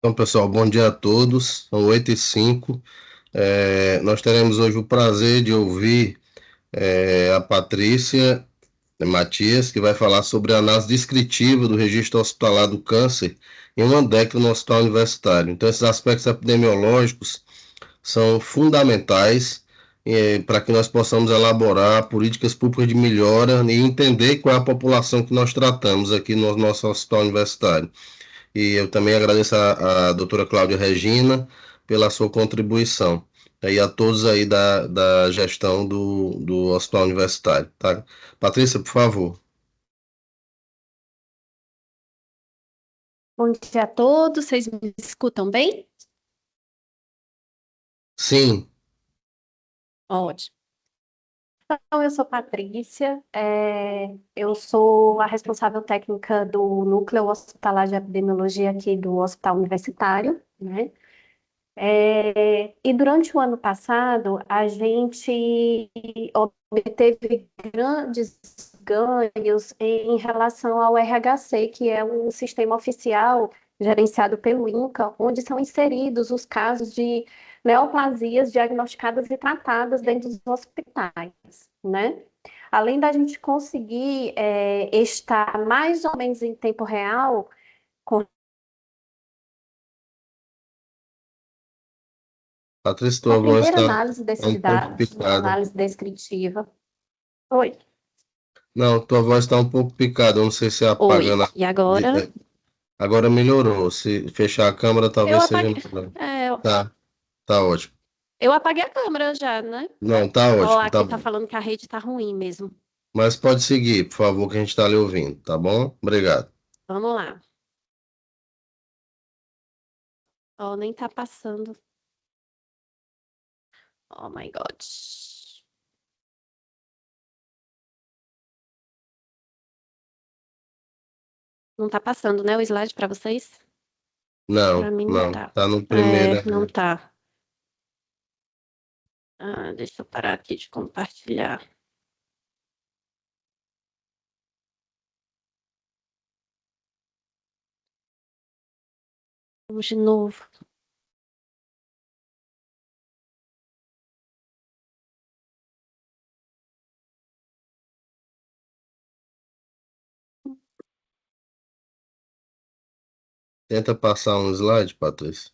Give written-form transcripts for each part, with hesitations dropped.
Então, pessoal, bom dia a todos. São 8h05. Nós teremos hoje o prazer de ouvir a Patrícia Matias, que vai falar sobre a análise descritiva do registro hospitalar do câncer em uma década no hospital universitário. Então, esses aspectos epidemiológicos são fundamentais para que nós possamos elaborar políticas públicas de melhora e entender qual é a população que nós tratamos aqui no nosso hospital universitário. E eu também agradeço a doutora Cláudia Regina pela sua contribuição. E a todos aí da gestão do Hospital Universitário, tá? Patrícia, por favor. Bom dia a todos, vocês me escutam bem? Sim, Ótimo. Então, eu sou Patrícia, eu sou a responsável técnica do Núcleo Hospitalar de Epidemiologia aqui do Hospital Universitário, né? E durante o ano passado, a gente obteve grandes ganhos em relação ao RHC, que é um sistema oficial gerenciado pelo INCA, onde são inseridos os casos de neoplasias diagnosticadas e tratadas dentro dos hospitais, né? Além da gente conseguir estar mais ou menos em tempo real com Patrícia, a tua voz primeira está análise um desses pouco dados, uma picada. análise descritiva. Oi. Não, tua voz está um pouco picada. Eu não sei se é Oi. apagando. E agora? Agora melhorou. Se fechar a câmera, Eu talvez seja apaguei, melhor. é, Tá, tá ótimo. eu apaguei a câmera já, né? Não, tá Ó, ótimo, tá aqui tá bom. falando que a rede tá ruim mesmo. Mas pode seguir, por favor, que a gente está lhe ouvindo, tá bom? Obrigado. Vamos lá. Ó, nem tá passando. Oh my God. Não tá passando, né, o slide para vocês? Para Não, mim não não, tá. tá no primeiro. É, não tá. Ah, deixa eu parar aqui de compartilhar. Vamos de novo. Tenta passar um slide, Patrícia.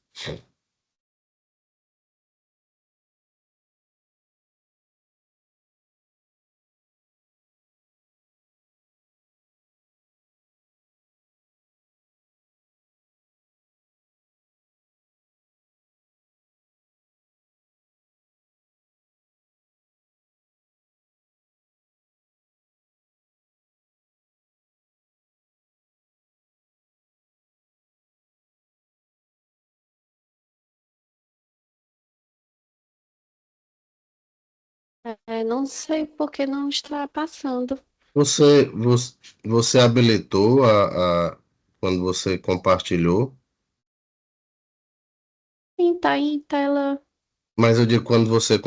É, não sei por que não está passando. Você habilitou quando você compartilhou, Sim, tá em tela. mas eu digo quando você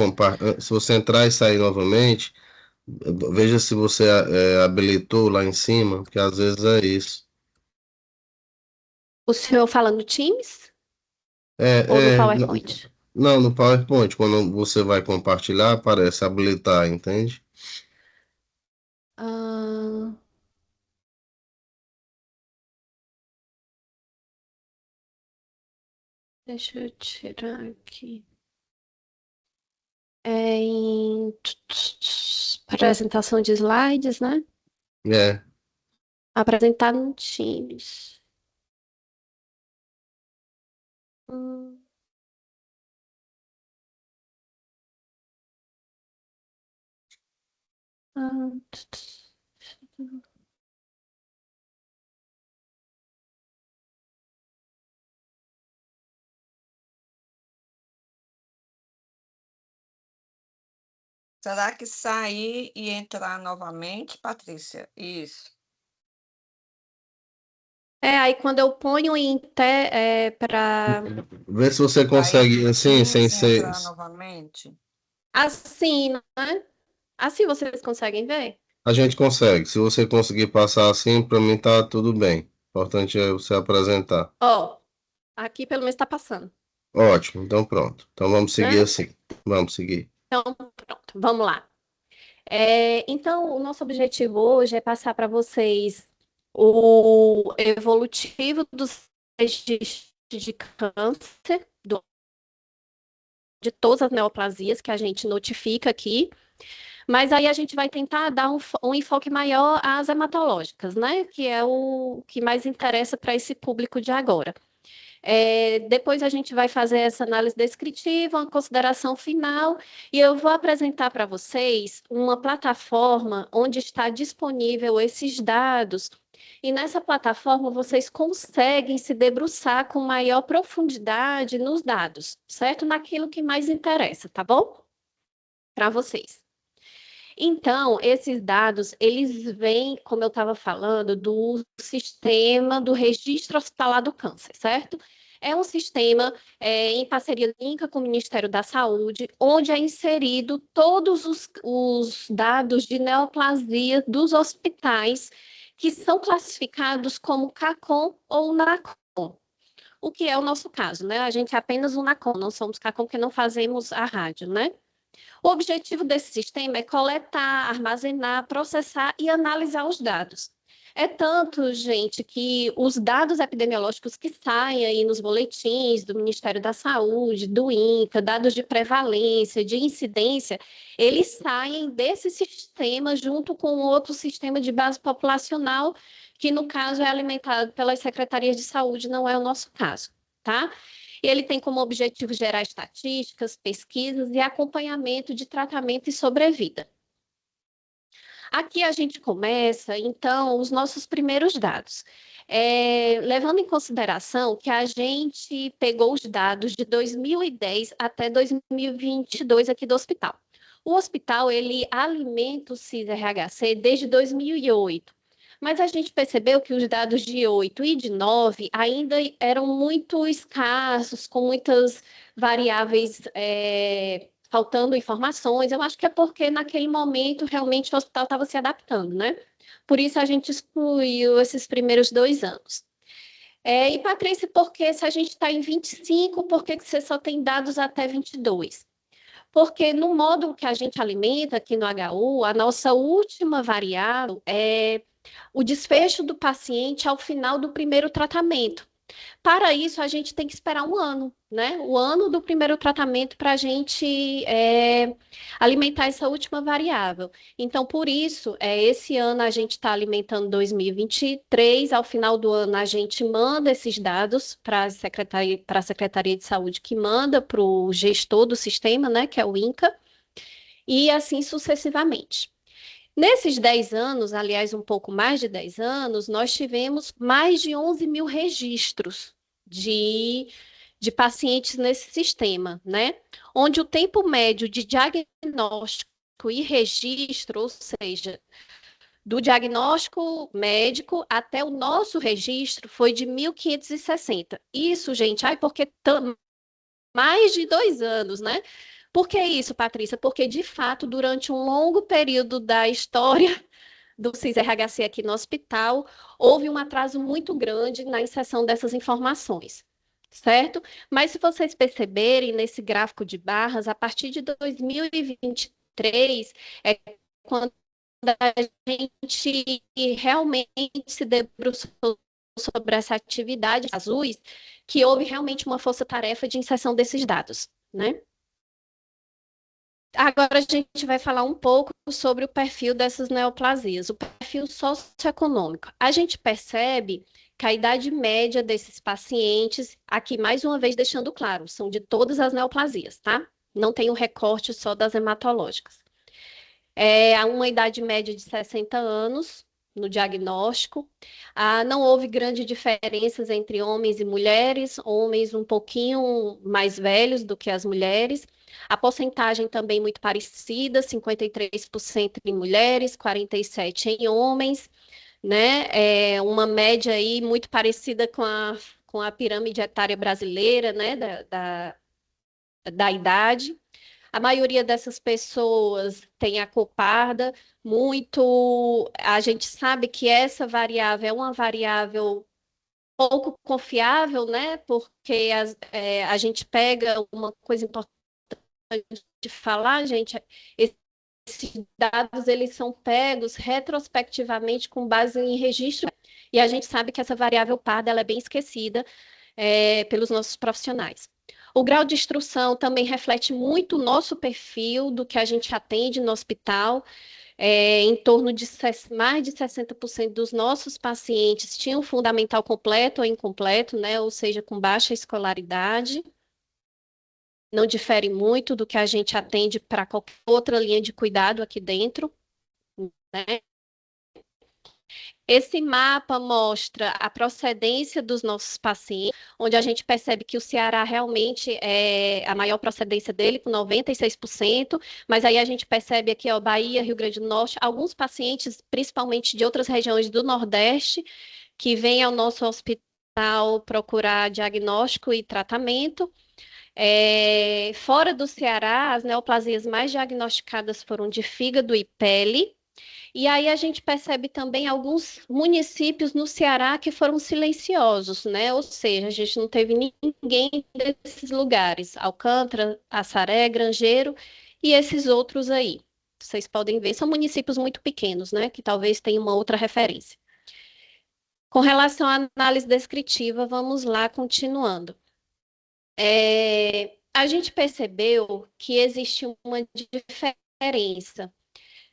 se você entrar e sair novamente, veja se você habilitou lá em cima, porque às vezes é isso. O senhor fala no Teams ou no É, é, n- PowerPoint? não, no PowerPoint, quando você vai compartilhar, aparece habilitar, entende? Ah, deixa eu tirar aqui. É em apresentação de slides, né? É, Apresentar no Teams. Hum, ah, Será que sair e entrar novamente, Patrícia? Isso. aí quando eu ponho para vê se você Sair consegue do assim, sem Teams e ser. entrar novamente. assim, né? Assim vocês conseguem ver? A gente consegue. Se você conseguir passar assim, para mim tá tudo bem. O importante é você apresentar. Ó, Aqui pelo menos está passando, Ótimo, então pronto. Então vamos seguir né? assim. Vamos seguir. Então, pronto, vamos lá. Então, o nosso objetivo hoje é passar para vocês o evolutivo dos registros de câncer, de todas as neoplasias que a gente notifica aqui, mas aí a gente vai tentar dar um enfoque maior às hematológicas, né? Que é o que mais interessa para esse público de agora. Depois a gente vai fazer essa análise descritiva, uma consideração final, e eu vou apresentar para vocês uma plataforma onde está disponível esses dados. E nessa plataforma vocês conseguem se debruçar com maior profundidade nos dados, certo? Naquilo que mais interessa, tá bom? Para vocês. Então, esses dados, eles vêm, como eu estava falando, do sistema do registro hospitalar do câncer, certo? É um sistema em parceria INCA com o Ministério da Saúde, onde é inserido todos os dados de neoplasia dos hospitais que são classificados como CACOM ou NACOM. O que é o nosso caso, né? A gente é apenas um NACOM, não somos CACOM porque não fazemos a rádio, né? O objetivo desse sistema é coletar, armazenar, processar e analisar os dados. É tanto, gente, que os dados epidemiológicos que saem aí nos boletins do Ministério da Saúde, do INCA, dados de prevalência, de incidência, eles saem desse sistema junto com outro sistema de base populacional, que no caso é alimentado pelas secretarias de saúde, não é o nosso caso, tá? E ele tem como objetivo gerar estatísticas, pesquisas e acompanhamento de tratamento e sobrevida. Aqui a gente começa, então, os nossos primeiros dados. Levando em consideração que a gente pegou os dados de 2010 até 2022 aqui do hospital. O hospital, ele alimenta o CIS-RHC desde 2008. Mas a gente percebeu que os dados de 8 e de 9 ainda eram muito escassos, com muitas variáveis faltando informações. Eu acho que é porque naquele momento realmente o hospital estava se adaptando, né? Por isso a gente excluiu esses primeiros 2 anos. E Patrícia, por que se a gente está em 25, por que você só tem dados até 22? Porque no módulo que a gente alimenta aqui no HU, a nossa última variável é o desfecho do paciente ao final do primeiro tratamento. Para isso, a gente tem que esperar um ano, né? O ano do primeiro tratamento para a gente alimentar essa última variável. Então, por isso, esse ano a gente está alimentando 2023, ao final do ano a gente manda esses dados para a Secretaria de Saúde, que manda para o gestor do sistema, né, que é o INCA, e assim sucessivamente. Nesses 10 anos, aliás, um pouco mais de 10 anos, nós tivemos mais de 11 mil registros de pacientes nesse sistema, né? Onde o tempo médio de diagnóstico e registro, ou seja, do diagnóstico médico até o nosso registro, foi de 1.560. Isso, gente, porque mais de 2 anos, né? Por que isso, Patrícia? Porque, de fato, durante um longo período da história do CIS-RHC aqui no hospital, houve um atraso muito grande na inserção dessas informações, certo? Mas se vocês perceberem nesse gráfico de barras, a partir de 2023 é quando a gente realmente se debruçou sobre essa atividade azuis, que houve realmente uma força-tarefa de inserção desses dados, né? Agora a gente vai falar um pouco sobre o perfil dessas neoplasias, o perfil socioeconômico. A gente percebe que a idade média desses pacientes, aqui mais uma vez deixando claro, são de todas as neoplasias, tá? Não tem um recorte só das hematológicas. Há uma idade média de 60 anos no diagnóstico. Não houve grandes diferenças entre homens e mulheres, homens um pouquinho mais velhos do que as mulheres. A porcentagem também muito parecida, 53% em mulheres, 47% em homens, né? Uma média aí muito parecida com a pirâmide etária brasileira, né? Da idade. A maioria dessas pessoas tem a cor parda, muito. A gente sabe que essa variável é uma variável pouco confiável, né? Porque a gente pega uma coisa importante de falar, gente, esses dados eles são pegos retrospectivamente com base em registro, e a gente sabe que essa variável parda ela é bem esquecida pelos nossos profissionais. O grau de instrução também reflete muito o nosso perfil do que a gente atende no hospital. Em torno de mais de 60% dos nossos pacientes tinham fundamental completo ou incompleto, né? Ou seja, com baixa escolaridade. Não difere muito do que a gente atende para qualquer outra linha de cuidado aqui dentro, né? Esse mapa mostra a procedência dos nossos pacientes, onde a gente percebe que o Ceará realmente é a maior procedência dele, com 96%, mas aí a gente percebe aqui, ó, Bahia, Rio Grande do Norte, alguns pacientes, principalmente de outras regiões do Nordeste, que vêm ao nosso hospital procurar diagnóstico e tratamento. Fora do Ceará, as neoplasias mais diagnosticadas foram de fígado e pele. E aí a gente percebe também alguns municípios no Ceará que foram silenciosos, né? Ou seja, a gente não teve ninguém desses lugares, Alcântara, Assaré, Grangeiro e esses outros aí. Vocês podem ver, são municípios muito pequenos, né? Que talvez tenham uma outra referência. Com relação à análise descritiva, vamos lá, continuando. A gente percebeu que existe uma diferença.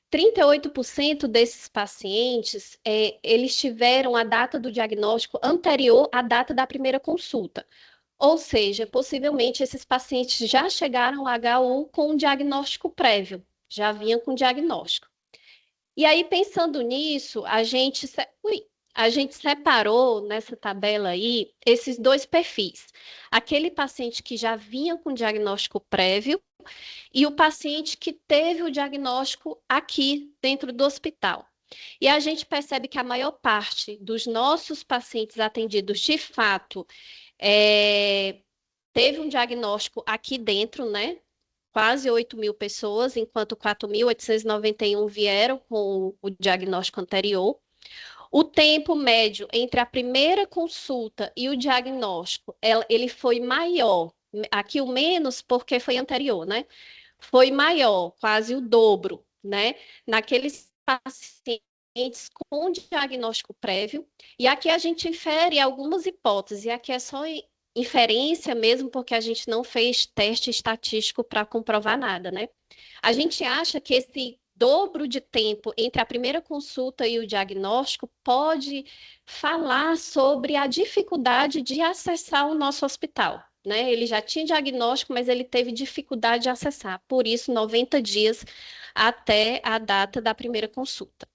38% desses pacientes, eles tiveram a data do diagnóstico anterior à data da primeira consulta. Ou seja, possivelmente esses pacientes já chegaram ao HU com um diagnóstico prévio, já vinham com diagnóstico. E aí, pensando nisso, a gente separou nessa tabela aí esses dois perfis. Aquele paciente que já vinha com diagnóstico prévio e o paciente que teve o diagnóstico aqui dentro do hospital. E a gente percebe que a maior parte dos nossos pacientes atendidos, de fato, teve um diagnóstico aqui dentro, né? Quase 8.000 pessoas, enquanto 4.891 vieram com o diagnóstico anterior. O tempo médio entre a primeira consulta e o diagnóstico, ele foi maior. Aqui o menos porque foi anterior, né? Foi maior, quase o dobro, né? Naqueles pacientes com diagnóstico prévio. E aqui a gente infere algumas hipóteses, e aqui é só inferência mesmo, porque a gente não fez teste estatístico para comprovar nada, né? A gente acha que esse dobro de tempo entre a primeira consulta e o diagnóstico pode falar sobre a dificuldade de acessar o nosso hospital, né? Ele já tinha diagnóstico, mas ele teve dificuldade de acessar, por isso 90 dias até a data da primeira consulta.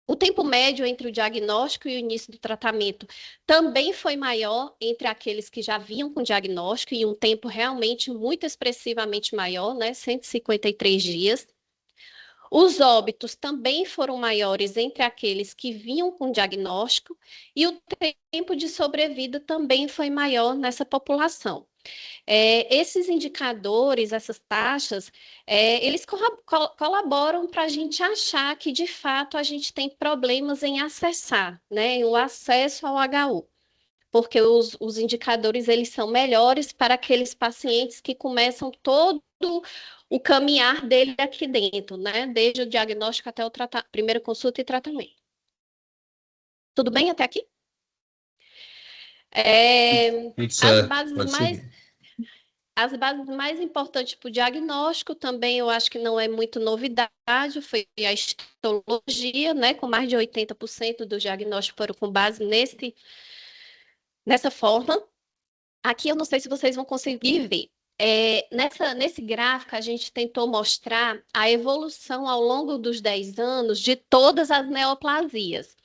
O tempo médio entre o diagnóstico e o início do tratamento também foi maior entre aqueles que já vinham com diagnóstico, e um tempo realmente muito expressivamente maior, né? 153 dias. Os óbitos também foram maiores entre aqueles que vinham com diagnóstico, e o tempo de sobrevida também foi maior nessa população. Esses indicadores, essas taxas, eles colaboram para a gente achar que, de fato, a gente tem problemas em acessar, né, o acesso ao HU, porque os indicadores, eles são melhores para aqueles pacientes que começam todo o caminhar dele aqui dentro, né, desde o diagnóstico até o primeira consulta e tratamento. Tudo bem até aqui? As bases mais... As bases mais importantes para o diagnóstico também eu acho que não é muito novidade, foi a histologia, né, com mais de 80% dos diagnósticos foram com base nessa forma. Aqui eu não sei se vocês vão conseguir ver. Nesse gráfico, a gente tentou mostrar a evolução ao longo dos 10 anos de todas as neoplasias.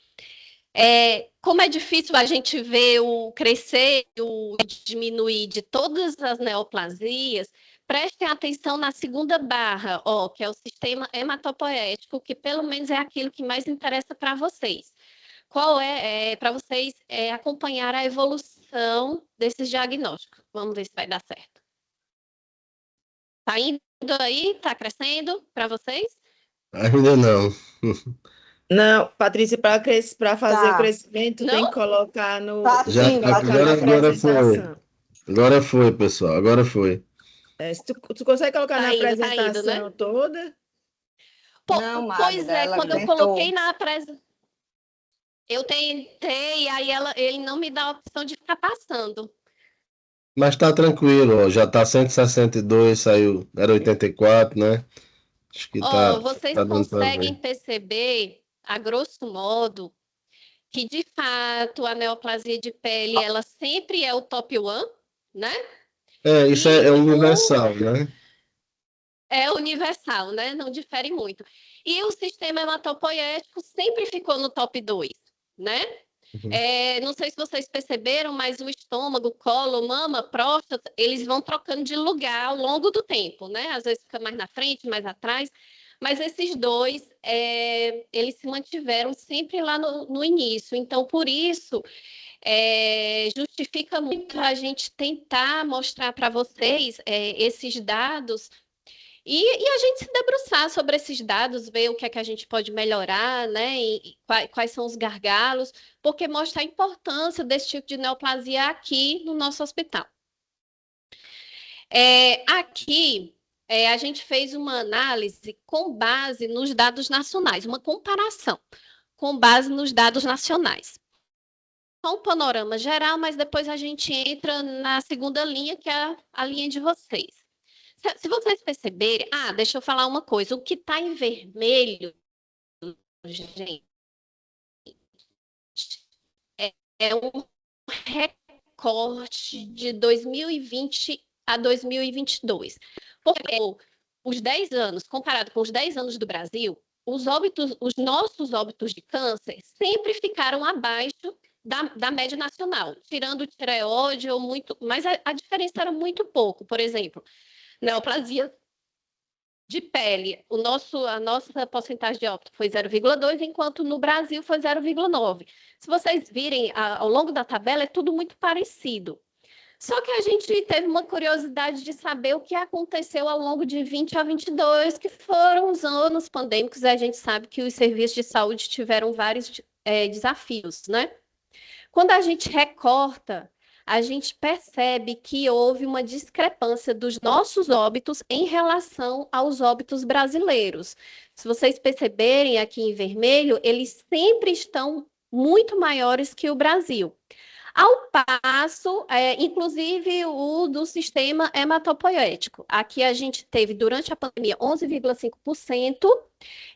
Como é difícil a gente ver o crescer e o diminuir de todas as neoplasias, prestem atenção na segunda barra, ó, que é o sistema hematopoético, que pelo menos é aquilo que mais interessa para vocês. Qual para vocês acompanhar a evolução desses diagnósticos? Vamos ver se vai dar certo. Está indo aí? Está crescendo para vocês? Ainda não. Não, Patrícia, para fazer o Tá. crescimento, tem Não? que colocar Tá Já, tem que sim, tá colocar na sim. agora foi. apresentação. Agora foi, pessoal. Agora foi. Se tu consegue colocar na Tá indo, né? apresentação toda? Não, Pois Magda, é, ela quando eu tentou. coloquei na apresentação, eu tentei, aí ele não me dá a opção de ficar passando. Mas tá tranquilo, ó. Já tá 162, saiu. Era 84, né? Acho que Ó, tá vocês dando para conseguem ver. perceber, a grosso modo, que de fato a neoplasia de pele ela sempre é o top one, né? É, isso é E universal, né? é universal, né? Não difere muito. E o sistema hematopoético sempre ficou no top 2, né? Uhum. Não sei se vocês perceberam, mas o estômago, colo, mama, próstata, eles vão trocando de lugar ao longo do tempo, né? Às vezes fica mais na frente, mais atrás, mas esses dois, eles se mantiveram sempre lá no início. Então, por isso, justifica muito a gente tentar mostrar para vocês esses dados e a gente se debruçar sobre esses dados, ver o que é que a gente pode melhorar, né? E quais são os gargalos, porque mostra a importância desse tipo de neoplasia aqui no nosso hospital. Aqui, a gente fez uma análise com base nos dados nacionais, uma comparação com base nos dados nacionais. Só um panorama geral, mas depois a gente entra na segunda linha, que é a linha de vocês. Se vocês perceberem, deixa eu falar uma coisa, o que está em vermelho, gente, é um recorte de 2020 a 2022. Porque os 10 anos, comparado com os 10 anos do Brasil, os nossos óbitos de câncer sempre ficaram abaixo da média nacional, tirando tireoide ou muito, mas a diferença era muito pouco. Por exemplo, neoplasia de pele, a nossa porcentagem de óbito foi 0,2, enquanto no Brasil foi 0,9. Se vocês virem ao longo da tabela, é tudo muito parecido. Só que a gente teve uma curiosidade de saber o que aconteceu ao longo de 20 a 22, que foram os anos pandêmicos, e a gente sabe que os serviços de saúde tiveram vários desafios, né? Quando a gente recorta, a gente percebe que houve uma discrepância dos nossos óbitos em relação aos óbitos brasileiros. Se vocês perceberem aqui em vermelho, eles sempre estão muito maiores que o Brasil. Ao passo, inclusive o do sistema hematopoético. Aqui a gente teve, durante a pandemia, 11,5%,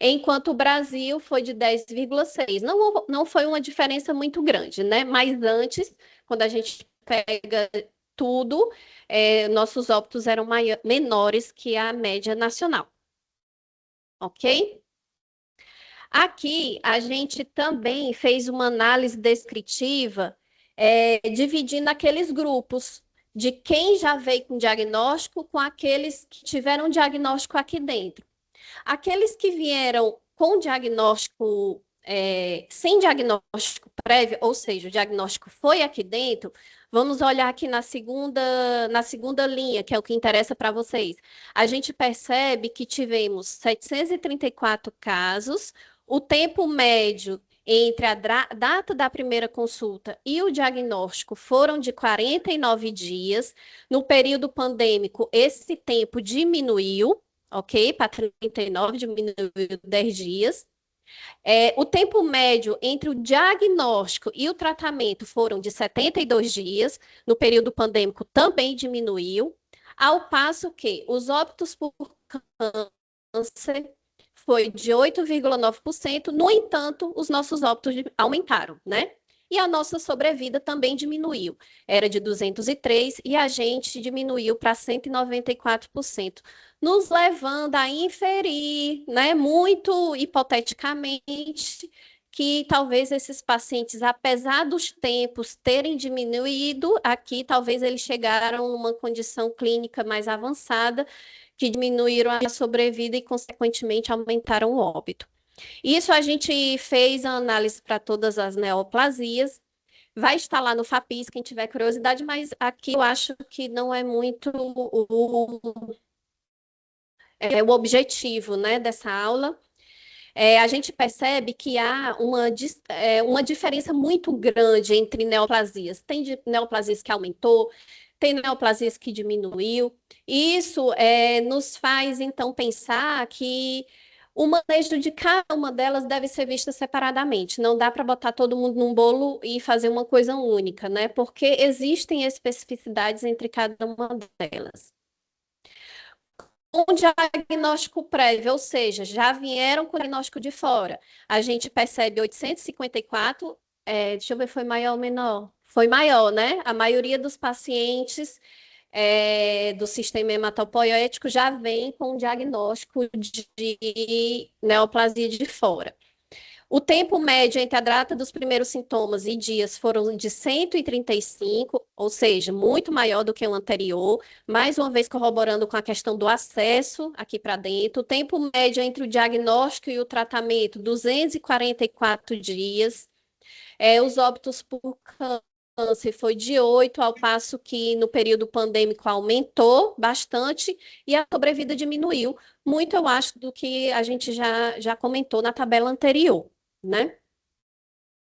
enquanto o Brasil foi de 10,6%. Não foi uma diferença muito grande, né? Mas antes, quando a gente pega tudo, nossos óbitos eram menores que a média nacional. Ok? Aqui a gente também fez uma análise descritiva, dividindo aqueles grupos de quem já veio com diagnóstico com aqueles que tiveram diagnóstico aqui dentro. Aqueles que vieram com diagnóstico, sem diagnóstico prévio, ou seja, o diagnóstico foi aqui dentro, vamos olhar aqui na segunda linha, que é o que interessa para vocês. A gente percebe que tivemos 734 casos, o tempo médio entre a data da primeira consulta e o diagnóstico foram de 49 dias. No período pandêmico, esse tempo diminuiu, ok? Para 39, diminuiu 10 dias. O tempo médio entre o diagnóstico e o tratamento foram de 72 dias. No período pandêmico também diminuiu. Ao passo que os óbitos por câncer foi de 8,9%. No entanto, os nossos óbitos aumentaram, né? E a nossa sobrevida também diminuiu. Era de 203 e a gente diminuiu para 194%, nos levando a inferir, né, muito hipoteticamente, que talvez esses pacientes, apesar dos tempos terem diminuído, aqui talvez eles chegaram a uma condição clínica mais avançada, que diminuíram a sobrevida e, consequentemente, aumentaram o óbito. Isso a gente fez a análise para todas as neoplasias. Vai estar lá no FAPIS, quem tiver curiosidade, mas aqui eu acho que não é muito o objetivo, né, dessa aula. a gente percebe que há uma diferença muito grande entre neoplasias. Tem neoplasias que aumentou, tem neoplasias que diminuiu. E isso nos faz, então, pensar que o manejo de cada uma delas deve ser vista separadamente. Não dá para botar todo mundo num bolo e fazer uma coisa única, né? Porque existem especificidades entre cada uma delas. Um diagnóstico prévio, ou seja, já vieram com o diagnóstico de fora. A gente percebe 854, deixa eu ver, foi maior ou menor? Foi maior, né? A maioria dos pacientes do sistema hematopoético já vem com o diagnóstico de neoplasia de fora. O tempo médio entre a data dos primeiros sintomas e dias foram de 135, ou seja, muito maior do que o anterior, mais uma vez corroborando com a questão do acesso aqui para dentro. O tempo médio entre o diagnóstico e o tratamento, 244 dias. Os óbitos por câncer foi de 8, ao passo que no período pandêmico aumentou bastante e a sobrevida diminuiu. Muito, eu acho, do que a gente já comentou na tabela anterior, né?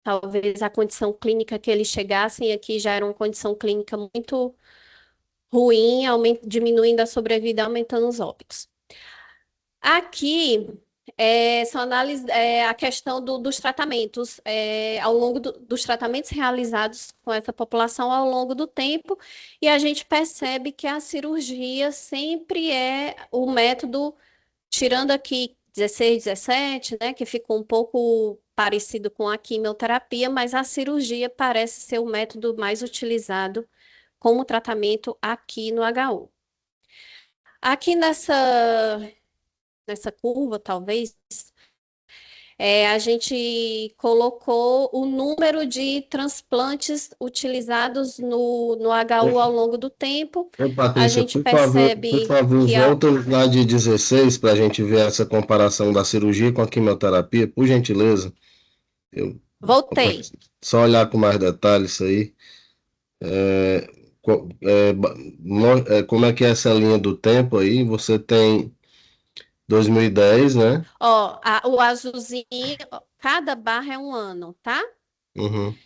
Talvez a condição clínica que eles chegassem aqui já era uma condição clínica muito ruim, diminuindo a sobrevida, aumentando os óbitos. Aqui são a questão dos tratamentos, ao longo dos tratamentos realizados com essa população ao longo do tempo, e a gente percebe que a cirurgia sempre é o método, tirando aqui 16, 17, né, que ficou um pouco parecido com a quimioterapia, mas a cirurgia parece ser o método mais utilizado como tratamento aqui no HU. Aqui nessa curva, talvez, a gente colocou o número de transplantes utilizados no HU ao longo do tempo. Ô, A Patrícia, gente por percebe favor, que volta lá de 16 para a gente ver essa comparação da cirurgia com a quimioterapia, por gentileza. Eu, voltei. só olhar com mais detalhes isso aí. Como é que é essa linha do tempo aí? Você tem 2010, né? Ó, o azulzinho, cada barra é um ano, tá? Uhum,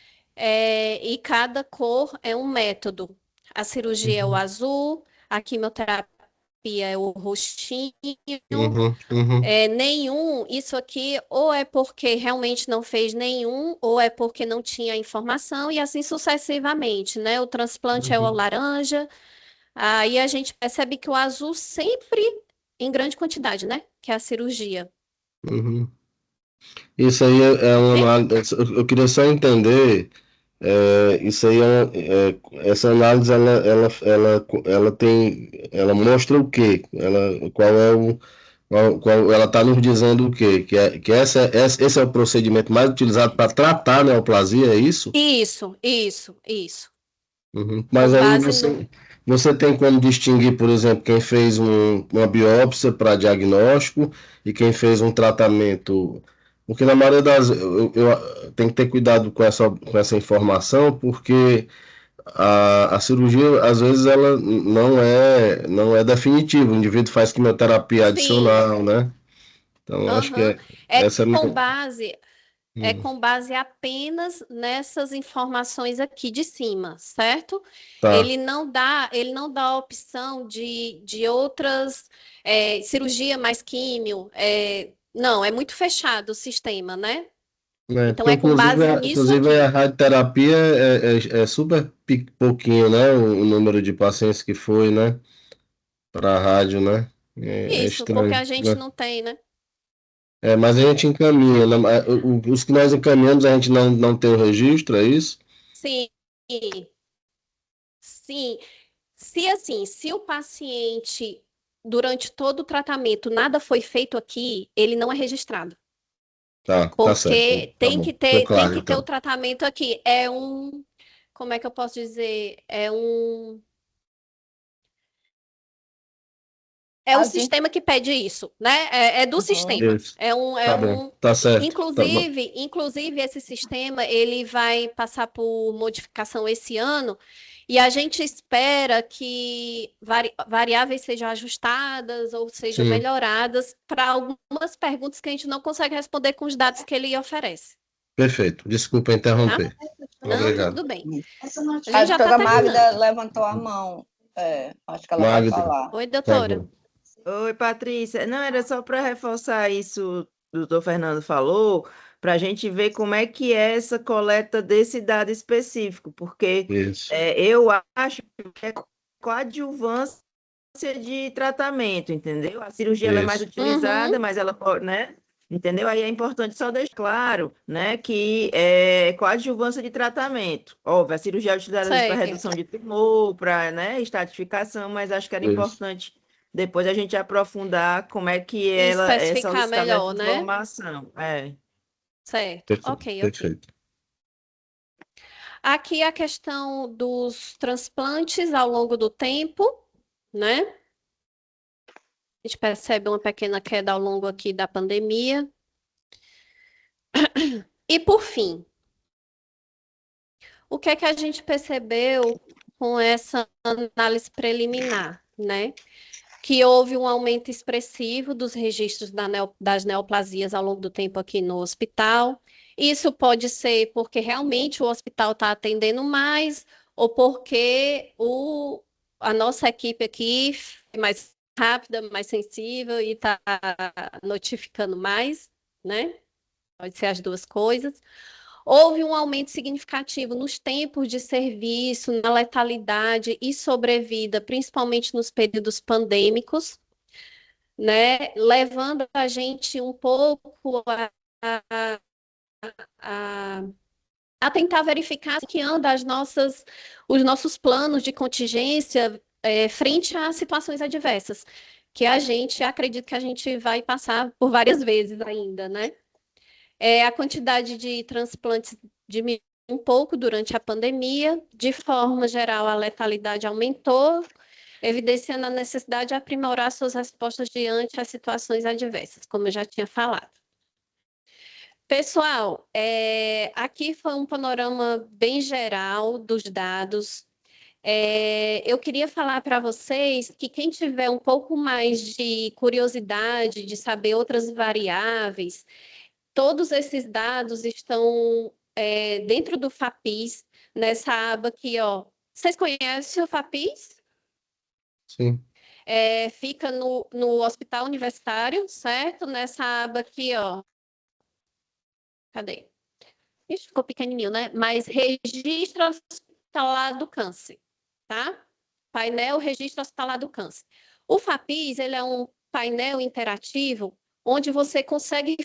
E cada cor é um método. A cirurgia é o uhum, azul, a quimioterapia é o roxinho. uhum. Isso aqui ou é porque realmente não fez nenhum, ou é porque não tinha informação, e assim sucessivamente, né? O transplante é o Uhum, laranja, aí a gente percebe que o azul sempre em grande quantidade, né? Que é a cirurgia. uhum. Isso aí é uma É, análise. Eu queria só entender. Isso aí essa análise ela mostra o quê? Qual é ela está nos dizendo o quê? Esse é o procedimento mais utilizado para tratar a neoplasia, é isso? isso. Uhum. Mas Com aí base no. você tem como distinguir, por exemplo, quem fez uma biópsia para diagnóstico e quem fez um tratamento. Porque na maioria das. Eu tenho que ter cuidado com essa informação, porque a cirurgia, às vezes, ela não é definitiva. O indivíduo faz quimioterapia Sim, adicional, né? Então, eu acho que aham. É essa é a com minha. base, é Hum, com base apenas nessas informações aqui de cima, certo? tá. Ele não dá a opção de outras cirurgia mais químio. Não, é muito fechado o sistema, né? Então Porque é com inclusive, base nisso inclusive a aqui. radioterapia é super pouquinho, né? O número de pacientes que foi, né? Para a rádio, né? É Isso, porque estranho, a gente né? não tem, né? Mas a gente encaminha, né? Os que nós encaminhamos, a gente não tem o registro, é isso? Sim, sim. Se assim, se o paciente, durante todo o tratamento, nada foi feito aqui, ele não é registrado. Tá certo. Porque Tá tem bom. que Foi ter, tem claro, que ter o então. tratamento aqui. Como é que eu posso dizer? É o A gente. sistema que pede isso, né? É do Uhum. sistema. Isso. Tá bom. Tá certo. Tá bom. Inclusive esse sistema ele vai passar por modificação esse ano E a gente espera que variáveis sejam ajustadas ou sejam Sim, melhoradas para algumas perguntas que a gente não consegue responder com os dados que ele oferece, perfeito. Desculpa tá? interromper. Não, Obrigado. tudo bem. A A gente já está doutora Magda terminando. levantou a mão. É, acho que ela vai Magda, por falar. Oi, doutora. favor. Oi, Patrícia. Não, era só para reforçar isso que o doutor Fernando falou, para a gente ver como é que é essa coleta desse dado específico, porque Isso, eu acho que é coadjuvância de tratamento, entendeu? A cirurgia ela é mais isso, utilizada, Uhum, mas ela pode, né? Entendeu? Aí é importante só deixar claro, né, que é coadjuvância de tratamento. Óbvio, a cirurgia é utilizada para redução certo. de tumor, para, né, estratificação, mas acho que era isso. importante depois a gente aprofundar como é que E ela é especificar solicitada essa melhor, né? informação. É. Certo. Perfeito, Ok, ok. perfeito. Aqui a questão dos transplantes ao longo do tempo, né? A gente percebe uma pequena queda ao longo aqui da pandemia. E por fim, o que é que a gente percebeu com essa análise preliminar, né? Que houve um aumento expressivo dos registros das neoplasias ao longo do tempo aqui no hospital. Isso pode ser porque realmente o hospital está atendendo mais, ou porque a nossa equipe aqui é mais rápida, mais sensível e está notificando mais, né? Pode ser as duas coisas. Houve um aumento significativo nos tempos de serviço, na letalidade e sobrevida, principalmente nos períodos pandêmicos, né? Levando a gente um pouco a, a tentar verificar que anda os nossos planos de contingência frente a situações adversas, que a gente acredita que a gente vai passar por várias vezes ainda, né? A quantidade de transplantes diminuiu um pouco durante a pandemia, de forma geral, a letalidade aumentou, evidenciando a necessidade de aprimorar suas respostas diante as situações adversas, como eu já tinha falado. Pessoal, aqui foi um panorama bem geral dos dados. Eu queria falar para vocês que quem tiver um pouco mais de curiosidade de saber outras variáveis, todos esses dados estão dentro do FAPIS, nessa aba aqui, ó. Vocês conhecem o FAPIS? Sim, Fica no Hospital Universitário, certo? Nessa aba aqui, ó. Cadê? Ixi, ficou pequenininho, né? Mas registro hospitalar do câncer, tá? Painel Registro Hospitalar do Câncer. O FAPIS, ele é um painel interativo onde você consegue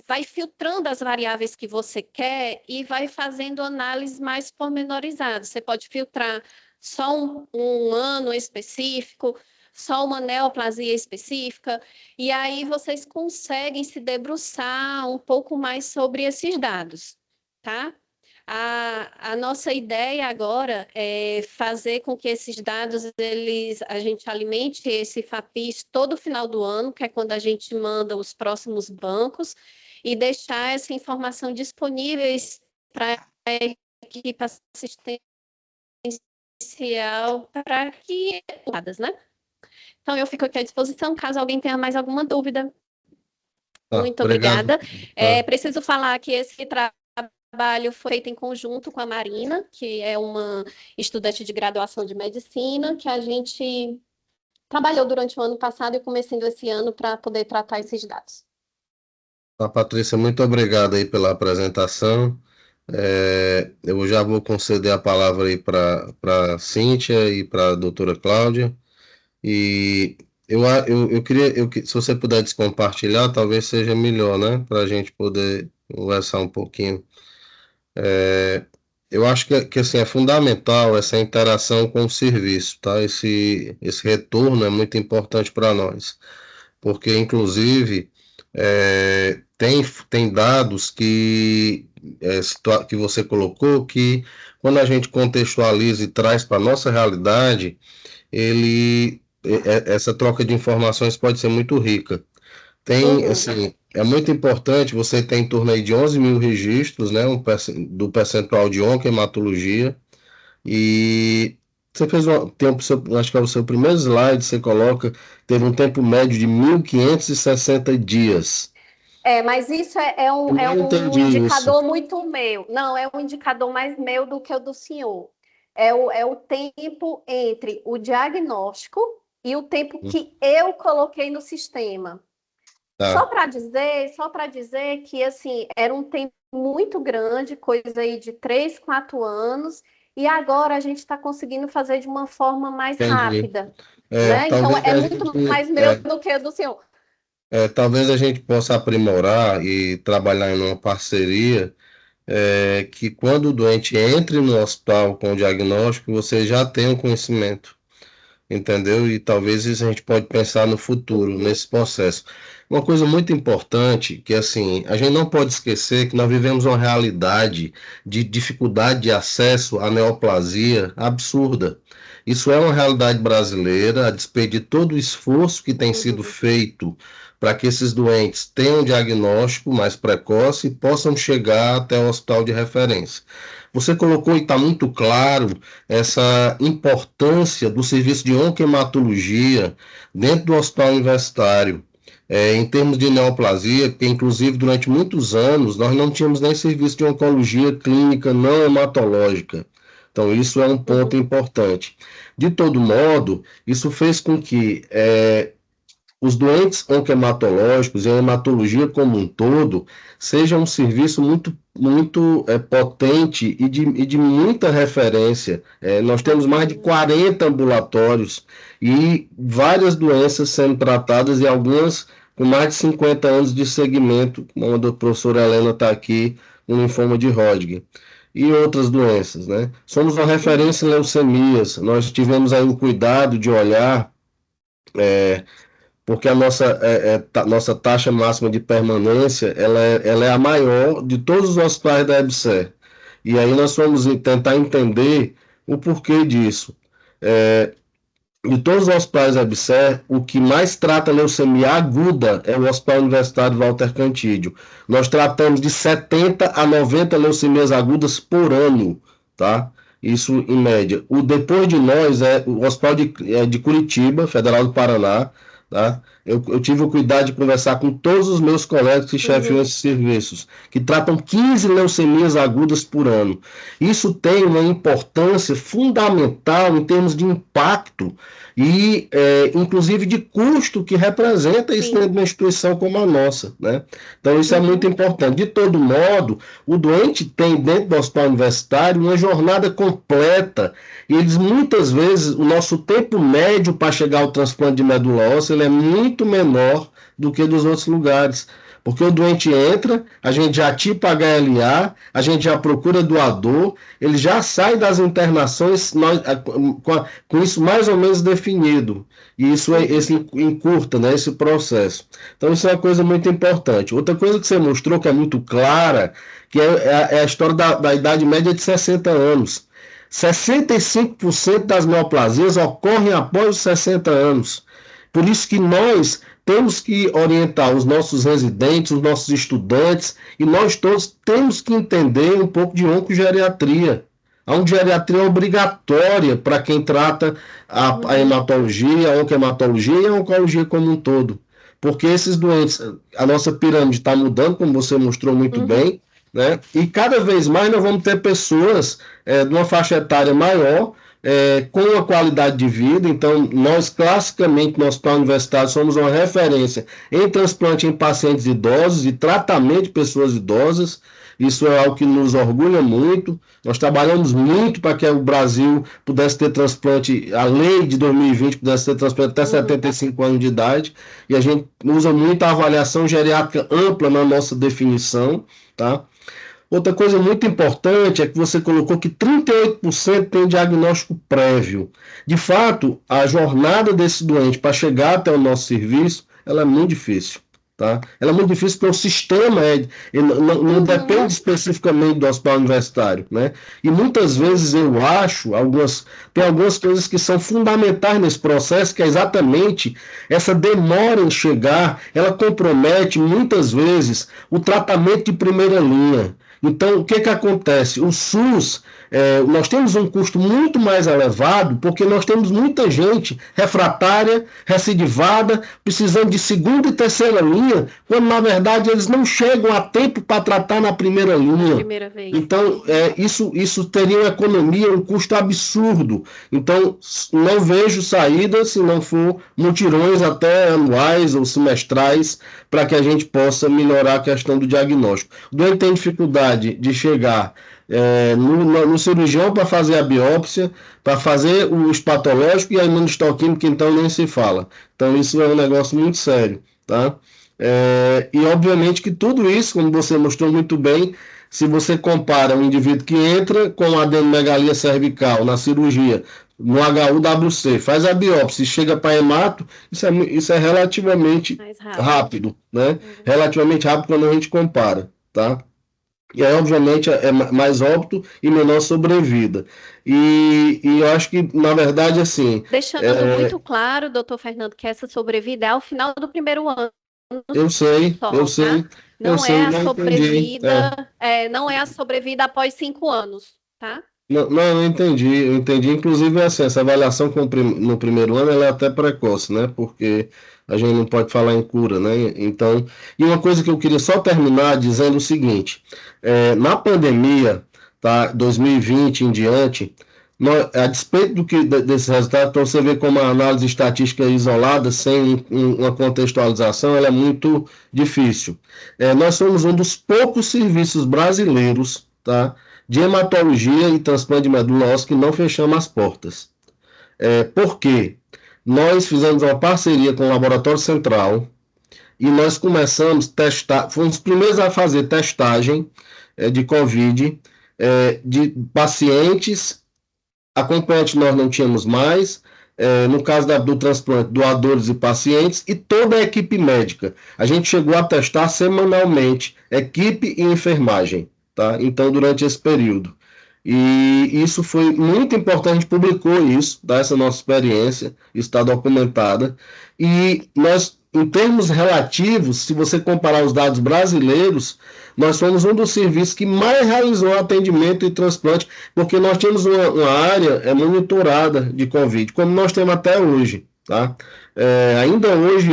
vai filtrando as variáveis que você quer e vai fazendo análises mais pormenorizadas. Você pode filtrar só um ano específico, só uma neoplasia específica, e aí vocês conseguem se debruçar um pouco mais sobre esses dados, tá? A nossa ideia agora é fazer com que esses dados, a gente alimente esse FAPIS todo final do ano, que é quando a gente manda os próximos bancos, e deixar essa informação disponível para a equipe assistencial, para que né? Então, eu fico aqui à disposição, caso alguém tenha mais alguma dúvida. tá, Muito obrigado. obrigada. Tá, Preciso falar que esse trabalho foi feito em conjunto com a Marina, que é uma estudante de graduação de medicina, que a gente trabalhou durante o ano passado e começando esse ano para poder tratar esses dados. tá, Patrícia, muito obrigado aí pela apresentação. Eu já vou conceder a palavra aí para Cíntia e para a doutora Cláudia. E eu queria, se você puder descompartilhar, talvez seja melhor, né? Para a gente poder conversar um pouquinho. Eu acho que assim, é fundamental essa interação com o serviço, tá? Esse retorno é muito importante para nós, porque, inclusive, tem dados que você colocou que, quando a gente contextualiza e traz para a nossa realidade, essa troca de informações pode ser muito rica. Tem, Uhum, assim, é muito importante, você tem em torno aí de 11 mil registros, né, do percentual de oncohematologia. E você fez acho que é o seu primeiro slide, você coloca, teve um tempo médio de 1.560 dias. Mas isso Eu é não um entendi isso. indicador muito meu. Não, é um indicador mais meu do que o do senhor. É o tempo entre o diagnóstico e o tempo que eu coloquei no sistema. Tá, Só para dizer que assim era um tempo muito grande, coisa aí de 3, 4 anos, e agora a gente está conseguindo fazer de uma forma mais entendi. rápida, né? Então Talvez é a muito gente, mais meu do que do senhor. talvez a gente possa aprimorar e trabalhar em uma parceria, que quando o doente entre no hospital com o diagnóstico, você já tenha um conhecimento, entendeu? E talvez isso a gente pode pensar no futuro, Uhum, nesse processo. Uma coisa muito importante, que assim, a gente não pode esquecer que nós vivemos uma realidade de dificuldade de acesso à neoplasia absurda. Isso é uma realidade brasileira, a despeito de todo o esforço que tem sido uhum, feito para que esses doentes tenham um diagnóstico mais precoce e possam chegar até o hospital de referência. Você colocou e está muito claro essa importância do serviço de oncohematologia dentro do hospital universitário. Em termos de neoplasia, porque inclusive durante muitos anos nós não tínhamos nem serviço de oncologia clínica não hematológica. Então, isso é um ponto uhum, importante. De todo modo, isso fez com que os doentes oncohematológicos e a hematologia como um todo seja um serviço muito potente e de muita referência. Nós temos mais de uhum. 40 ambulatórios e várias doenças sendo tratadas e algumas com mais de 50 anos de segmento, como a professora Helena está aqui, com linfoma de Hodgkin. E outras doenças, né? Somos uma Uhum. referência em leucemias. Nós tivemos aí o cuidado de olhar porque a nossa taxa máxima de permanência ela é a maior de todos os hospitais da EBSER. E aí nós vamos tentar entender o porquê disso. De todos os hospitais da EBSER, o que mais trata leucemia aguda é o Hospital Universitário Walter Cantídio. Nós tratamos de 70 a 90 leucemias agudas por ano, tá? Isso em média. Depois de nós é o Hospital de Curitiba, Federal do Paraná, tá? Eu tive o cuidado de conversar com todos os meus colegas que chefiam Uhum. esses serviços, que tratam 15 leucemias agudas por ano. Isso tem uma importância fundamental em termos de impacto e, inclusive, de custo que representa isso dentro Sim. de uma instituição como a nossa, né? Então, isso é muito Uhum. importante. De todo modo, o doente tem dentro do hospital universitário uma jornada completa e eles, muitas vezes, o nosso tempo médio para chegar ao transplante de medula óssea ele é muito menor do que dos outros lugares. Porque o doente entra, a gente já tipa HLA, a gente já procura doador, ele já sai das internações com isso mais ou menos definido. E isso Uhum. encurta, né, esse processo. Então, isso é uma coisa muito importante. Outra coisa que você mostrou que é muito clara, que é a história da idade média de 60 anos. 65% das neoplasias ocorrem após os 60 anos. Por isso que nós temos que orientar os nossos residentes, os nossos estudantes, e nós todos temos que entender um pouco de oncogeriatria. A oncogeriatria é obrigatória para quem trata a Uhum. hematologia, a oncohematologia e a oncologia como um todo. Porque esses doentes, a nossa pirâmide está mudando, como você mostrou muito Uhum. bem, né? E cada vez mais nós vamos ter pessoas de uma faixa etária maior, com a qualidade de vida. Então, nós, classicamente, no Hospital Universitário, somos uma referência em transplante em pacientes idosos e tratamento de pessoas idosas. Isso é algo que nos orgulha muito. Nós trabalhamos muito para que o Brasil pudesse ter transplante, a lei de 2020 pudesse ter transplante até Uhum. 75 anos de idade, e a gente usa muito a avaliação geriátrica ampla na nossa definição, tá? Outra coisa muito importante é que você colocou que 38% tem diagnóstico prévio. De fato, a jornada desse doente para chegar até o nosso serviço, ela é muito difícil. Tá? Ela é muito difícil porque o sistema não depende Uhum. especificamente do hospital universitário. Né? E muitas vezes eu acho, tem algumas coisas que são fundamentais nesse processo, que é exatamente essa demora em chegar, ela compromete muitas vezes o tratamento de primeira linha. Então, o que acontece? O SUS nós temos um custo muito mais elevado porque nós temos muita gente refratária, recidivada, precisando de segunda e terceira linha, quando na verdade eles não chegam a tempo para tratar na primeira linha. Primeira vez. Então, isso teria uma economia, um custo absurdo. Então, não vejo saída se não for mutirões até anuais ou semestrais para que a gente possa melhorar a questão do diagnóstico. O doente tem dificuldade de chegar no cirurgião para fazer a biópsia, para fazer o histopatológico e a imunistoquímica, então nem se fala. Então, isso é um negócio muito sério, tá? E obviamente que tudo isso, como você mostrou muito bem, se você compara um indivíduo que entra com adenomegalia cervical na cirurgia, no HUWC, faz a biópsia e chega para hemato, isso é relativamente rápido, né? Relativamente rápido quando a gente compara, tá? E aí, obviamente, é mais óbito e menor sobrevida. E eu acho que, na verdade, assim... Deixando muito claro, doutor Fernando, que essa sobrevida é ao final do primeiro ano. Eu sei, Só, eu sei. Tá? Não eu sei, é a não sobrevida, não é a sobrevida após 5 anos, tá? Não, eu entendi. Inclusive, assim, essa avaliação no primeiro ano ela é até precoce, né? Porque a gente não pode falar em cura, né? Então, e uma coisa que eu queria só terminar dizendo o seguinte: na pandemia, tá? 2020 em diante, a despeito desse resultado, então você vê como a análise estatística isolada, sem uma contextualização, ela é muito difícil. Nós somos um dos poucos serviços brasileiros, tá? De hematologia e transplante de medula óssea que não fechamos as portas. Por quê? Nós fizemos uma parceria com o Laboratório Central e nós começamos a testar, fomos os primeiros a fazer testagem de COVID de pacientes, acompanhantes nós não tínhamos mais, no caso do transplante, doadores e pacientes, e toda a equipe médica. A gente chegou a testar semanalmente, equipe e enfermagem, tá? Então, durante esse período. E isso foi muito importante, a gente publicou isso, tá? Essa nossa experiência, está documentada. E nós, em termos relativos, se você comparar os dados brasileiros, nós somos um dos serviços que mais realizou atendimento e transplante, porque nós temos uma área monitorada de Covid, como nós temos até hoje, tá? Ainda hoje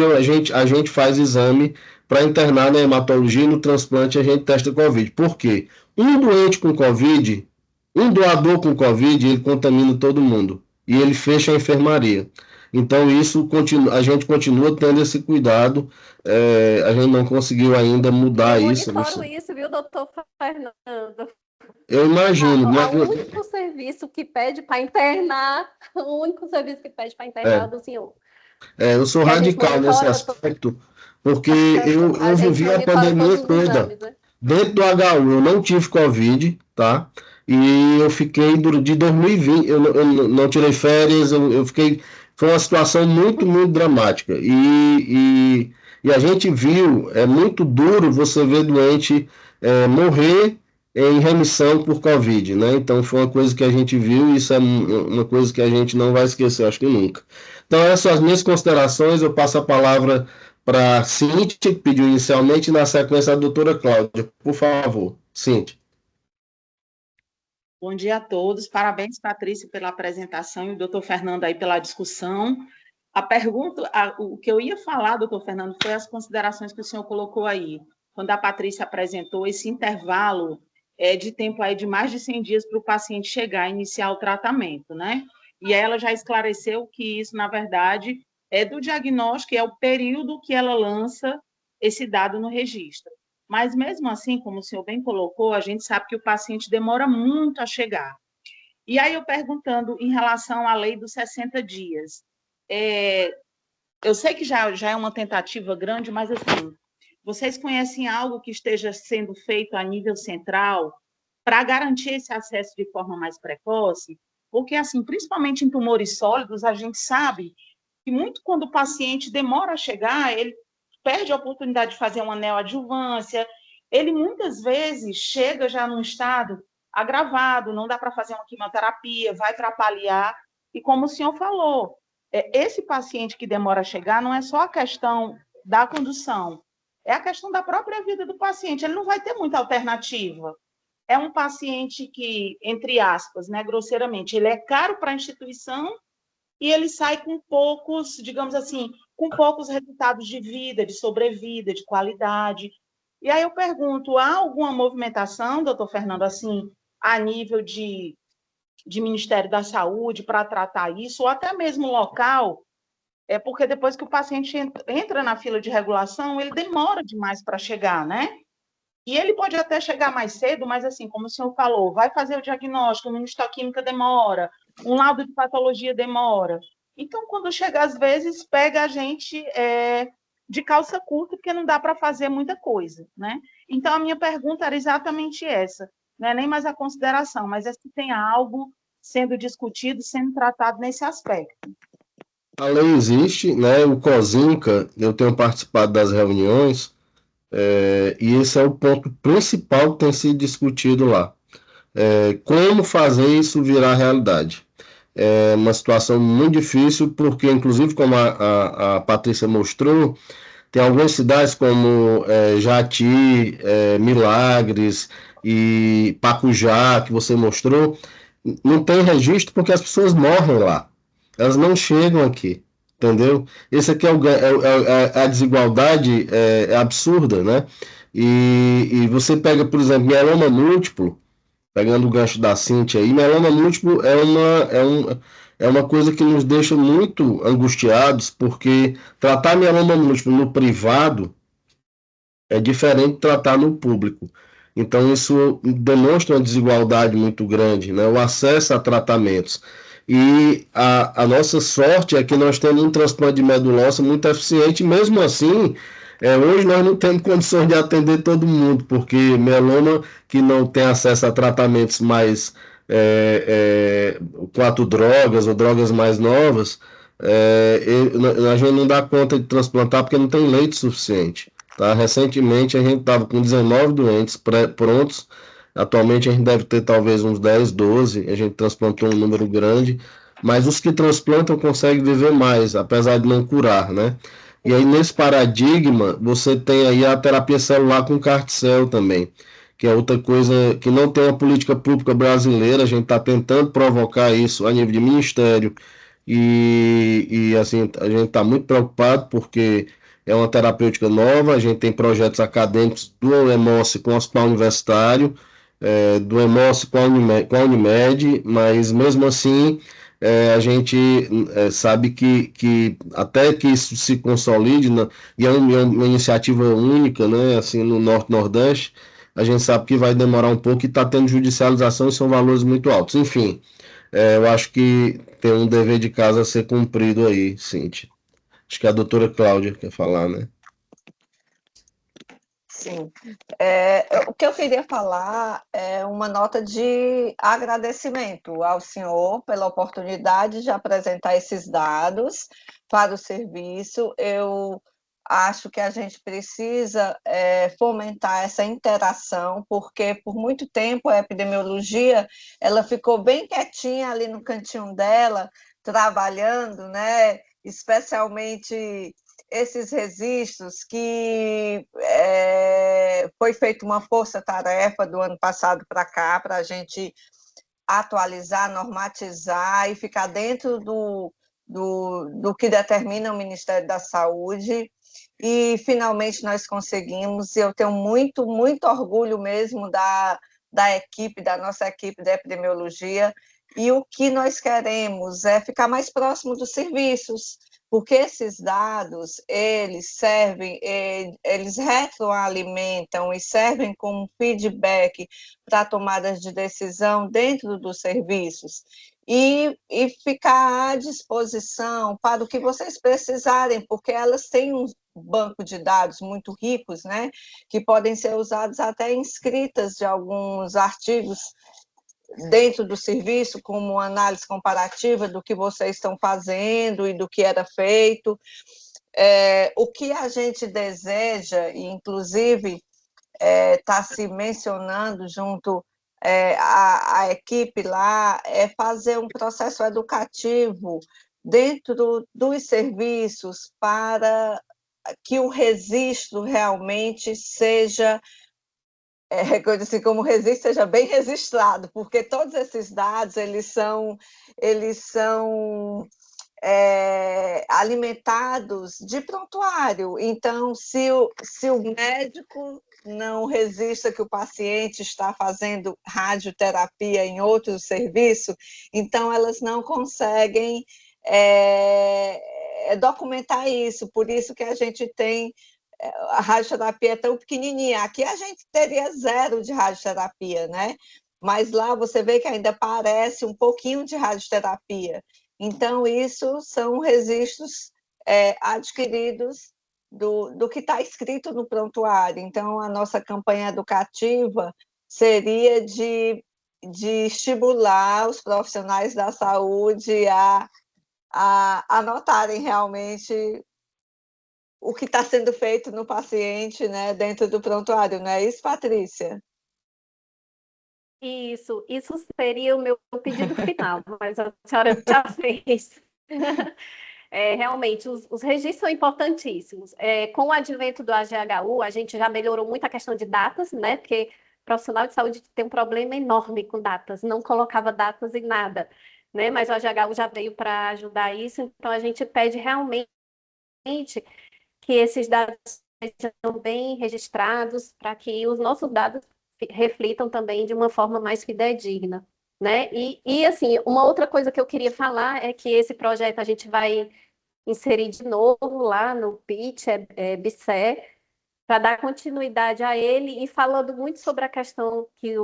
a gente faz exame para internar na hematologia e no transplante a gente testa Covid. Por quê? Um doente com Covid, um doador com Covid, ele contamina todo mundo e ele fecha a enfermaria. Então, a gente continua tendo esse cuidado, a gente não conseguiu ainda mudar isso. Eu monitoro isso, viu, doutor Fernando? Eu imagino. O único serviço que pede para internar, é o do senhor. Eu sou radical nesse aspecto, porque eu vivi a pandemia toda. Né? Dentro do HU, eu não tive Covid, tá? E eu fiquei de 2020, eu não tirei férias, eu fiquei. Foi uma situação muito, muito dramática. E a gente viu, é muito duro você ver doente morrer em remissão por Covid, né? Então foi uma coisa que a gente viu e isso é uma coisa que a gente não vai esquecer, acho que nunca. Então, essas são as minhas considerações. Eu passo a palavra para a Cíntia, que pediu inicialmente, e na sequência a doutora Cláudia. Por favor, Cíntia. Bom dia a todos. Parabéns, Patrícia, pela apresentação e o doutor Fernando aí pela discussão. O que eu ia falar, doutor Fernando, foi as considerações que o senhor colocou aí, quando a Patrícia apresentou esse intervalo de tempo aí de mais de 100 dias para o paciente chegar e iniciar o tratamento, né? E ela já esclareceu que isso, na verdade, é do diagnóstico, é o período que ela lança esse dado no registro. Mas, mesmo assim, como o senhor bem colocou, a gente sabe que o paciente demora muito a chegar. E aí, eu perguntando em relação à lei dos 60 dias, eu sei que já é uma tentativa grande, mas, assim, vocês conhecem algo que esteja sendo feito a nível central para garantir esse acesso de forma mais precoce? Porque, assim, principalmente em tumores sólidos, a gente sabe que muito quando o paciente demora a chegar, ele perde a oportunidade de fazer uma neoadjuvância, ele muitas vezes chega já num estado agravado, não dá para fazer uma quimioterapia, vai para paliar, e como o senhor falou, esse paciente que demora a chegar não é só a questão da condução, é a questão da própria vida do paciente, ele não vai ter muita alternativa. é um paciente que, entre aspas, né, grosseiramente, ele é caro para a instituição e ele sai com poucos, digamos assim, com poucos resultados de vida, de sobrevida, de qualidade. E aí eu pergunto, há alguma movimentação, doutor Fernando, assim, a nível de Ministério da Saúde para tratar isso, ou até mesmo local, porque depois que o paciente entra na fila de regulação, ele demora demais para chegar, né? E ele pode até chegar mais cedo, mas assim, como o senhor falou, vai fazer o diagnóstico, uma histoquímica demora, um laudo de patologia demora. Então, quando chega, às vezes, pega a gente de calça curta, porque não dá para fazer muita coisa, né? Então, a minha pergunta era exatamente essa, não é nem mais a consideração, mas é se tem algo sendo discutido, sendo tratado nesse aspecto. A lei existe, né? O COSINCA, eu tenho participado das reuniões, e esse é o ponto principal que tem sido discutido lá. Como fazer isso virar realidade? É uma situação muito difícil, porque, inclusive, como a Patrícia mostrou, tem algumas cidades como Jati, Milagres e Pacujá, que você mostrou, não tem registro porque as pessoas morrem lá. Elas não chegam aqui, entendeu? Esse aqui a desigualdade é absurda, né? E você pega, por exemplo, mieloma múltiplo, pegando o gancho da Cintia aí, mieloma múltiplo é uma coisa que nos deixa muito angustiados, porque tratar mieloma múltiplo no privado é diferente de tratar no público. Então, isso demonstra uma desigualdade muito grande, né? O acesso a tratamentos. E a nossa sorte é que nós temos um transplante de medula óssea muito eficiente, e mesmo assim, hoje nós não temos condições de atender todo mundo, porque mieloma que não tem acesso a tratamentos mais quatro drogas ou drogas mais novas, a gente não dá conta de transplantar porque não tem leite suficiente. Tá? Recentemente a gente estava com 19 doentes prontos. Atualmente a gente deve ter talvez uns 10, 12. A gente transplantou um número grande. Mas os que transplantam conseguem viver mais, apesar de não curar, né? E aí, nesse paradigma, você tem aí a terapia celular com CAR-T-cell também, que é outra coisa que não tem uma política pública brasileira. A gente está tentando provocar isso a nível de ministério. E assim, a gente está muito preocupado porque é uma terapêutica nova, a gente tem projetos acadêmicos do EMOSSE com o Hospital Universitário, do EMOSSE com a Unimed, mas mesmo assim a gente sabe que até que isso se consolide, né, e é uma iniciativa única, né, assim, no Norte-Nordeste, a gente sabe que vai demorar um pouco e está tendo judicialização e são valores muito altos. Enfim, eu acho que tem um dever de casa a ser cumprido aí, Cintia. Acho que a doutora Cláudia quer falar, né? Sim. O que eu queria falar é uma nota de agradecimento ao senhor pela oportunidade de apresentar esses dados para o serviço. Eu acho que a gente precisa fomentar essa interação, porque por muito tempo a epidemiologia ela ficou bem quietinha ali no cantinho dela, trabalhando, né? Especialmente esses registros que foi feita uma força-tarefa do ano passado para cá, para a gente atualizar, normatizar e ficar dentro do que determina o Ministério da Saúde. E, finalmente, nós conseguimos, e eu tenho muito, muito orgulho mesmo da equipe, da nossa equipe de epidemiologia, e o que nós queremos é ficar mais próximo dos serviços, porque esses dados, eles servem, eles retroalimentam e servem como feedback para tomadas de decisão dentro dos serviços, e ficar à disposição para o que vocês precisarem, porque elas têm um banco de dados muito ricos, né, que podem ser usados até em escritas de alguns artigos dentro do serviço, como análise comparativa do que vocês estão fazendo e do que era feito. O que a gente deseja, e inclusive está se mencionando junto a equipe lá, é fazer um processo educativo dentro dos serviços para que o registro realmente seja que eu disse, como registro, seja bem registrado, porque todos esses dados, eles são alimentados de prontuário. Então, se o médico não registra que o paciente está fazendo radioterapia em outro serviço, então elas não conseguem documentar isso. Por isso que a gente tem a radioterapia é tão pequenininha. Aqui a gente teria 0 de radioterapia, né? Mas lá você vê que ainda parece um pouquinho de radioterapia. Então, isso são registros adquiridos do que está escrito no prontuário. Então, a nossa campanha educativa seria de estimular os profissionais da saúde a anotarem realmente o que está sendo feito no paciente, né, dentro do prontuário, não é isso, Patrícia? Isso seria o meu pedido final, mas a senhora já fez. Realmente, os registros são importantíssimos. Com o advento do AGHU, a gente já melhorou muito a questão de datas, né? Porque o profissional de saúde tem um problema enorme com datas, não colocava datas em nada, né? Mas o AGHU já veio para ajudar isso, então a gente pede realmente que esses dados sejam bem registrados para que os nossos dados reflitam também de uma forma mais fidedigna, né? Assim, uma outra coisa que eu queria falar é que esse projeto a gente vai inserir de novo lá no PIT, BICE, para dar continuidade a ele e falando muito sobre a questão que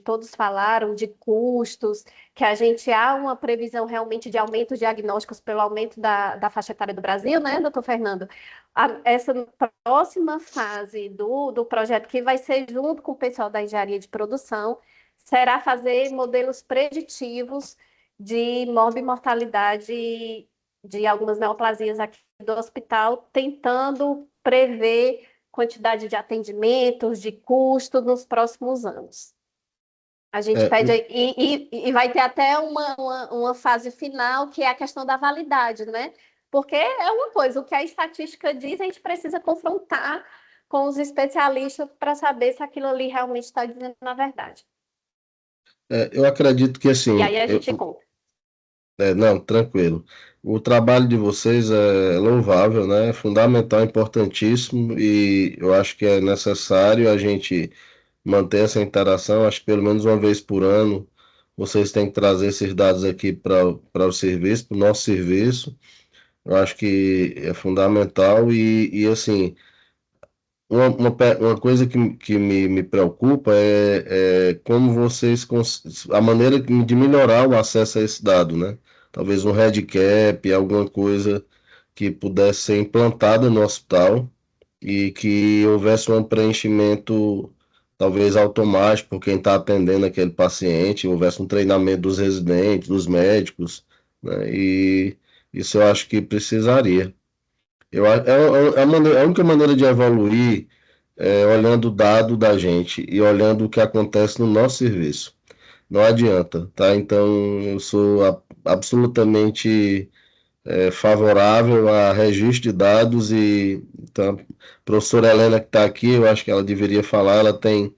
todos falaram de custos, que a gente há uma previsão realmente de aumento de diagnósticos pelo aumento da faixa etária do Brasil, né, doutor Fernando? Essa próxima fase do projeto, que vai ser junto com o pessoal da engenharia de produção, será fazer modelos preditivos de morbimortalidade de algumas neoplasias aqui do hospital, tentando prever quantidade de atendimentos, de custo nos próximos anos. A gente pede, e vai ter até uma fase final, que é a questão da validade, né? Porque é uma coisa, o que a estatística diz, a gente precisa confrontar com os especialistas para saber se aquilo ali realmente está dizendo a verdade. Eu acredito que, assim, E aí a gente conta. não, tranquilo. O trabalho de vocês é louvável, né? É fundamental, importantíssimo, e eu acho que é necessário a gente manter essa interação. Acho que pelo menos uma vez por ano vocês têm que trazer esses dados aqui para o serviço, para o nosso serviço. Eu acho que é fundamental e assim, uma coisa que me preocupa é como vocês, a maneira de melhorar o acesso a esse dado, né? Talvez um handicap, alguma coisa que pudesse ser implantada no hospital e que houvesse um preenchimento talvez automático por quem está atendendo aquele paciente, houvesse um treinamento dos residentes, dos médicos, né? E isso eu acho que precisaria. A única maneira de evoluir é olhando o dado da gente e olhando o que acontece no nosso serviço. Não adianta, tá? Então, eu sou absolutamente favorável a registro de dados e então, a professora Helena que está aqui, eu acho que ela deveria falar, ela tem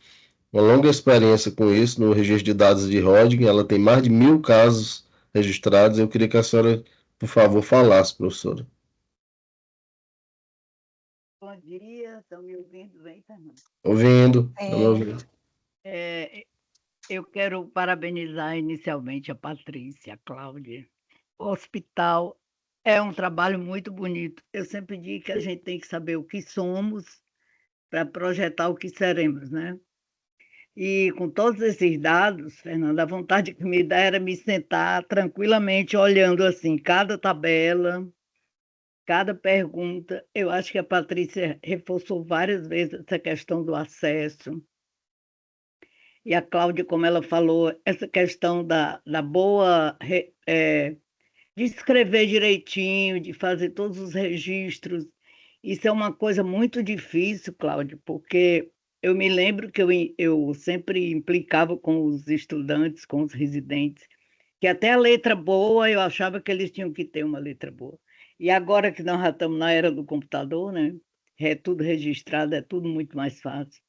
uma longa experiência com isso no registro de dados de Hodgkin, ela tem mais de 1.000 casos registrados. Eu queria que a senhora, por favor, falasse, professora. Bom dia, estão me ouvindo bem, Fernando? Ouvindo, estamos ouvindo. Eu quero parabenizar inicialmente a Patrícia, a Cláudia. O hospital é um trabalho muito bonito. Eu sempre digo que a gente tem que saber o que somos para projetar o que seremos, né? E com todos esses dados, Fernanda, a vontade que me dá era me sentar tranquilamente olhando assim cada tabela, cada pergunta. Eu acho que a Patrícia reforçou várias vezes essa questão do acesso. E a Cláudia, como ela falou, essa questão da boa, de escrever direitinho, de fazer todos os registros. Isso é uma coisa muito difícil, Cláudia, porque eu me lembro que eu sempre implicava com os estudantes, com os residentes, que até a letra boa, eu achava que eles tinham que ter uma letra boa. E agora que nós já estamos na era do computador, né? É tudo registrado, é tudo muito mais fácil.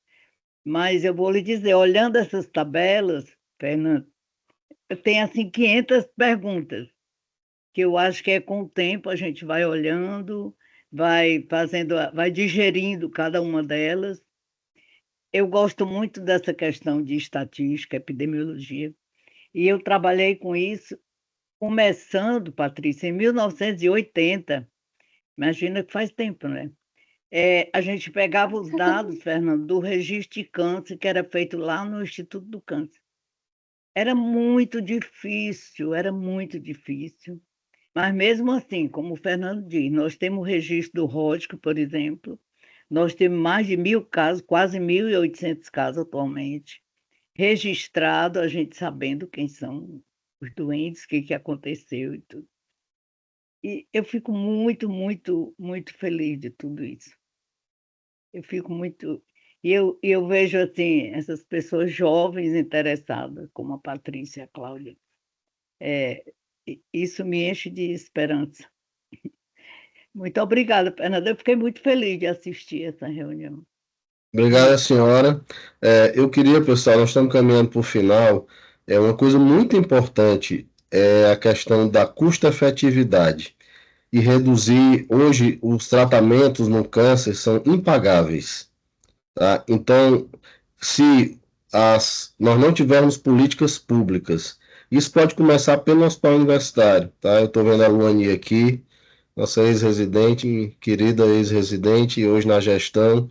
Mas eu vou lhe dizer, olhando essas tabelas, Fernando, eu tenho assim 500 perguntas, que eu acho que é com o tempo a gente vai olhando, vai fazendo, vai digerindo cada uma delas. Eu gosto muito dessa questão de estatística, epidemiologia, e eu trabalhei com isso começando, Patrícia, em 1980. Imagina que faz tempo, né? A gente pegava os dados, Fernando, do registro de câncer que era feito lá no Instituto do Câncer. Era muito difícil, era muito difícil. Mas mesmo assim, como o Fernando diz, nós temos o registro do Ródico, por exemplo, nós temos mais de 1.000 casos, quase 1.800 casos atualmente, registrado, a gente sabendo quem são os doentes, o que aconteceu e tudo. E eu fico muito, muito, muito feliz de tudo isso. Eu fico muito. E eu vejo assim, essas pessoas jovens interessadas, como a Patrícia e a Cláudia. Isso me enche de esperança. Muito obrigada, Fernanda. Eu fiquei muito feliz de assistir essa reunião. Obrigada, senhora. Eu queria, pessoal, nós estamos caminhando para o final. Uma coisa muito importante é a questão da custo-efetividade e reduzir. Hoje, os tratamentos no câncer são impagáveis, tá? Então, se nós não tivermos políticas públicas, isso pode começar pelo hospital universitário, tá? Eu estou vendo a Luani aqui, nossa ex-residente, querida ex-residente, hoje na gestão.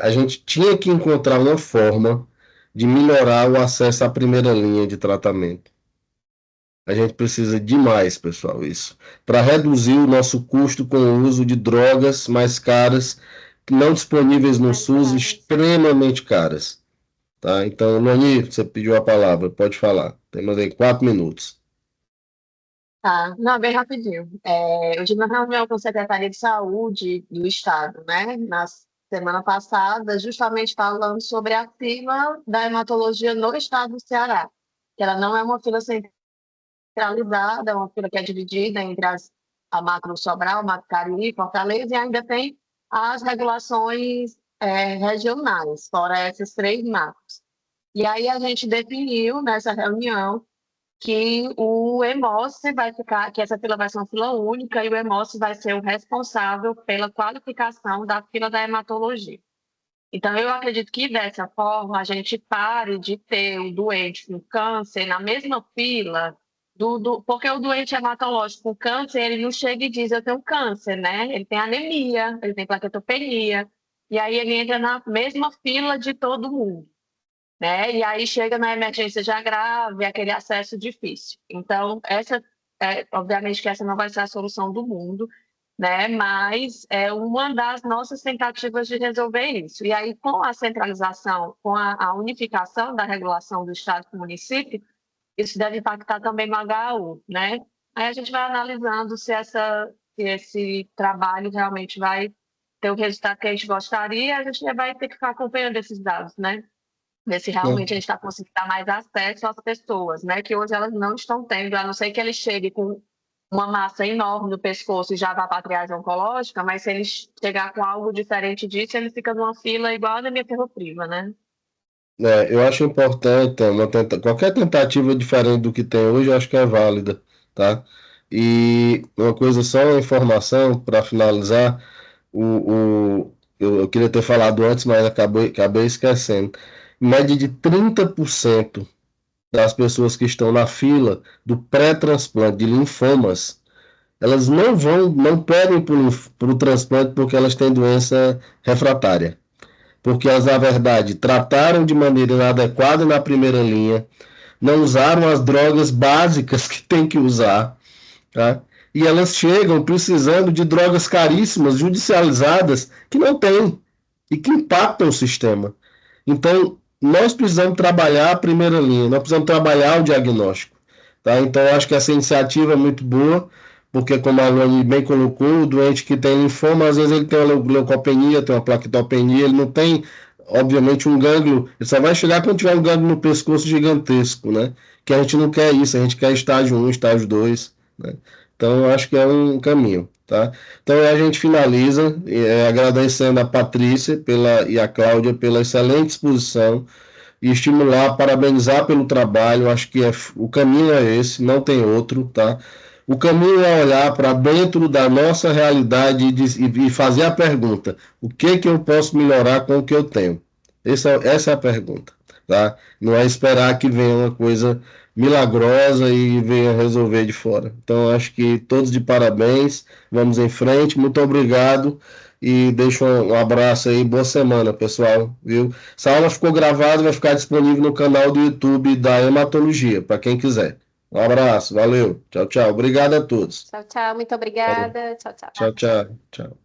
A gente tinha que encontrar uma forma de melhorar o acesso à primeira linha de tratamento. A gente precisa demais, pessoal, isso, para reduzir o nosso custo com o uso de drogas mais caras, não disponíveis no SUS, extremamente caras. Tá? Então, Noni, você pediu a palavra, pode falar. Temos aí 4 minutos. Tá, não, bem rapidinho. Eu tive uma reunião com a Secretaria de Saúde do Estado, né, na semana passada, justamente falando sobre a fila da hematologia no estado do Ceará, que ela não é uma fila centralizada, é uma fila que é dividida entre a Macro Sobral, Macro Cariri, Fortaleza, e ainda tem as regulações regionais, fora esses 3 macros. E aí a gente definiu nessa reunião que o EMOSSE vai ficar, que essa fila vai ser uma fila única e o EMOSSE vai ser o responsável pela qualificação da fila da hematologia. Então, eu acredito que dessa forma a gente pare de ter o doente com câncer na mesma fila, porque o doente hematológico com câncer, ele não chega e diz, eu tenho câncer, né? Ele tem anemia, ele tem plaquetopenia, e aí ele entra na mesma fila de todo mundo, né? E aí chega na emergência já grave, aquele acesso difícil. Então, obviamente que essa não vai ser a solução do mundo, né? Mas é uma das nossas tentativas de resolver isso. E aí, com a centralização, com a unificação da regulação do Estado com o município, isso deve impactar também no HU, né? Aí a gente vai analisando se esse trabalho realmente vai ter o resultado que a gente gostaria, a gente vai ter que ficar acompanhando esses dados, né? Ver se realmente a gente está conseguindo dar mais acesso às pessoas, né? Que hoje elas não estão tendo, a não ser que ele chegue com uma massa enorme no pescoço e já vá para a triagem oncológica, mas se ele chegar com algo diferente disso, ele fica numa fila igual a anemia ferropriva, né? Eu acho importante qualquer tentativa diferente do que tem hoje, eu acho que é válida, tá? E uma coisa só, uma informação para finalizar, eu queria ter falado antes, mas acabei esquecendo. Em média de 30% das pessoas que estão na fila do pré-transplante de linfomas, elas não pedem para o transplante porque elas têm doença refratária. Porque elas, na verdade, trataram de maneira inadequada na primeira linha, não usaram as drogas básicas que tem que usar, tá? E elas chegam precisando de drogas caríssimas, judicializadas, que não tem e que impactam o sistema. Então, nós precisamos trabalhar a primeira linha, nós precisamos trabalhar o diagnóstico, tá? Então, eu acho que essa iniciativa é muito boa, porque, como a Luane bem colocou, o doente que tem linfoma, às vezes ele tem uma leucopenia, tem uma plaquetopenia, ele não tem, obviamente, um gânglio, ele só vai chegar quando tiver um gânglio no pescoço gigantesco, né? Que a gente não quer isso, a gente quer estágio 1, estágio 2, né? Então, eu acho que é um caminho. tá? Então a gente finaliza agradecendo a Patrícia e a Cláudia pela excelente exposição e estimular, parabenizar pelo trabalho. Acho que o caminho é esse, não tem outro, tá? O caminho é olhar para dentro da nossa realidade e fazer a pergunta: o que eu posso melhorar com o que eu tenho? Essa é a pergunta, tá? Não é esperar que venha uma coisa milagrosa e venha resolver de fora. Então, acho que todos de parabéns, vamos em frente, muito obrigado e deixo um abraço aí, boa semana, pessoal, viu? Essa aula ficou gravada e vai ficar disponível no canal do YouTube da Hematologia, para quem quiser. Um abraço, valeu, tchau, tchau. Obrigado a todos. Tchau, tchau, muito obrigada. Tchau, tchau. Tchau, tchau, tchau.